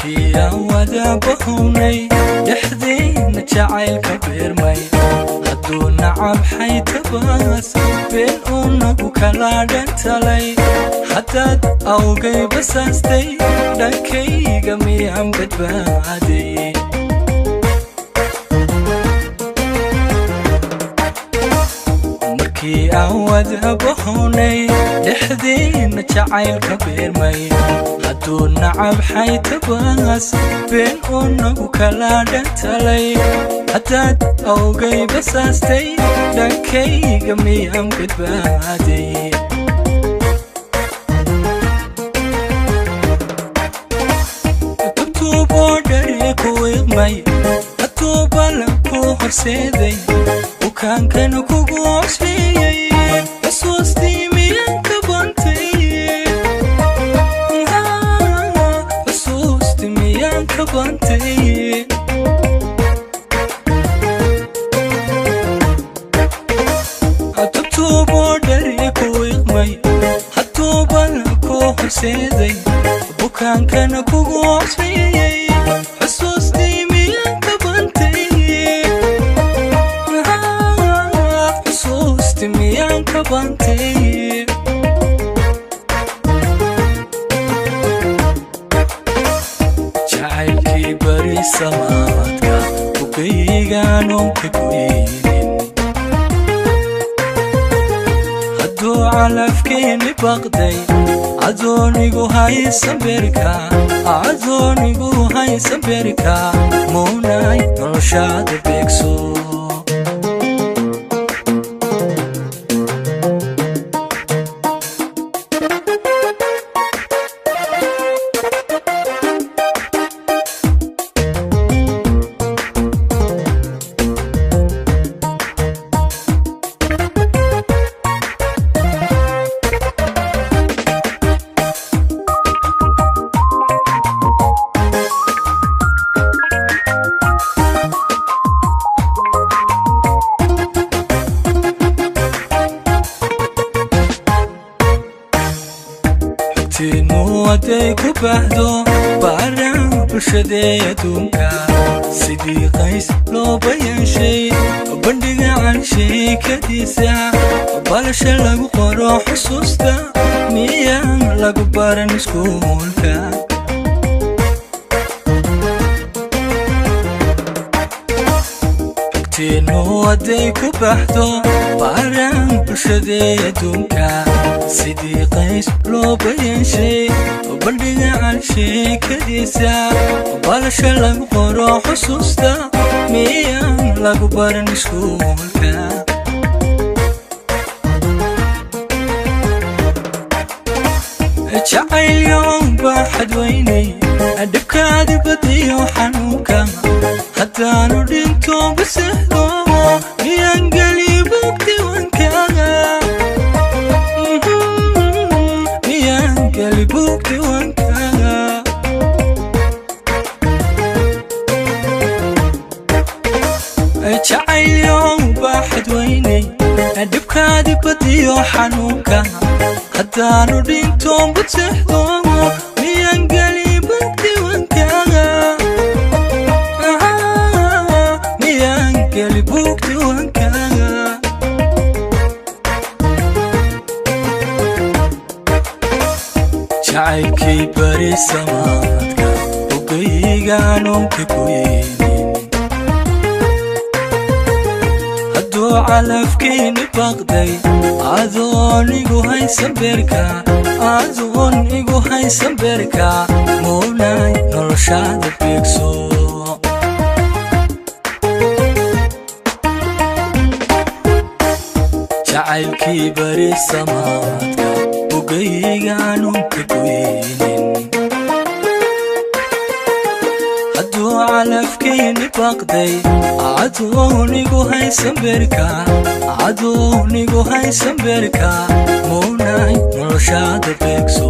markii aan wada bahownay dhexdeena jacaylka beermay hadduu nacab xaytabaas been uu nagu kala dhantalay haddaad awgay basaastay dhankayga miyaan badbaaday markii aan wada bahownay dhexdeena jacaylka beermay hadduu nacab xaytabaas been uu nagu kala dhantalay haddaad awgay basaastay dhankayga miyaan badbaaday tubtuuboo dhari ku iqmay hadduu ballan ku horseeday bukaankana kugu cosleeyay xusuustii miyaan ka bantay xusuustii miyaan ka bantay tubtuuboo dhari ku iqmay hadduu ballan ku horseeday bukaankana kugu cosleeyay xusuustii miyaan ka bantay xusuustii miyaan ka bantay jacaylkii bari samaadka bugaygaanoon ka goynin hadduu calafkeeni baqday adoonigu haysan beerka adoonigu haysan beerka muunay noloshaada beegso waday ku baxdo baaraan bulshadee adduunka sidii qays loo bayanshay bandhiga can sheekadiisa balasha lagu qoro xusuusta miyaan lagu baran iskuulka waday ku baxdo baaraan bulshadee adduunka sidii qays loo bayanshay bandhiga can sheekadiisa balasha lagu qoro xusuusta miyaan lagu baran iskuulka jacaylyoon baaxad weynay dhibkaadi badiyo xanuunka haddaanu dhinto basexdo miyaan geli bugti wankaaga miyaan geli bugti wankaaga jacaylyoon baaxad weynay dhibkaadi badiyo xanuunka haddaanu dhinto basexdo miyaan geli bugti wankaaga geli bugti wankaaga jacaylkii bari samaadka bugaygaanoon ka goynin hadduu calafkeeni baqday adoonigu haysan beerka adoonigu haysan beerka muunay noloshaada beegso jacaylkii bari samaadka bugaygaanoon ka goynin hadduu calafkeeni baqday adoonigu haysan beerka adoonigu haysan beerka muunay noloshaada beegso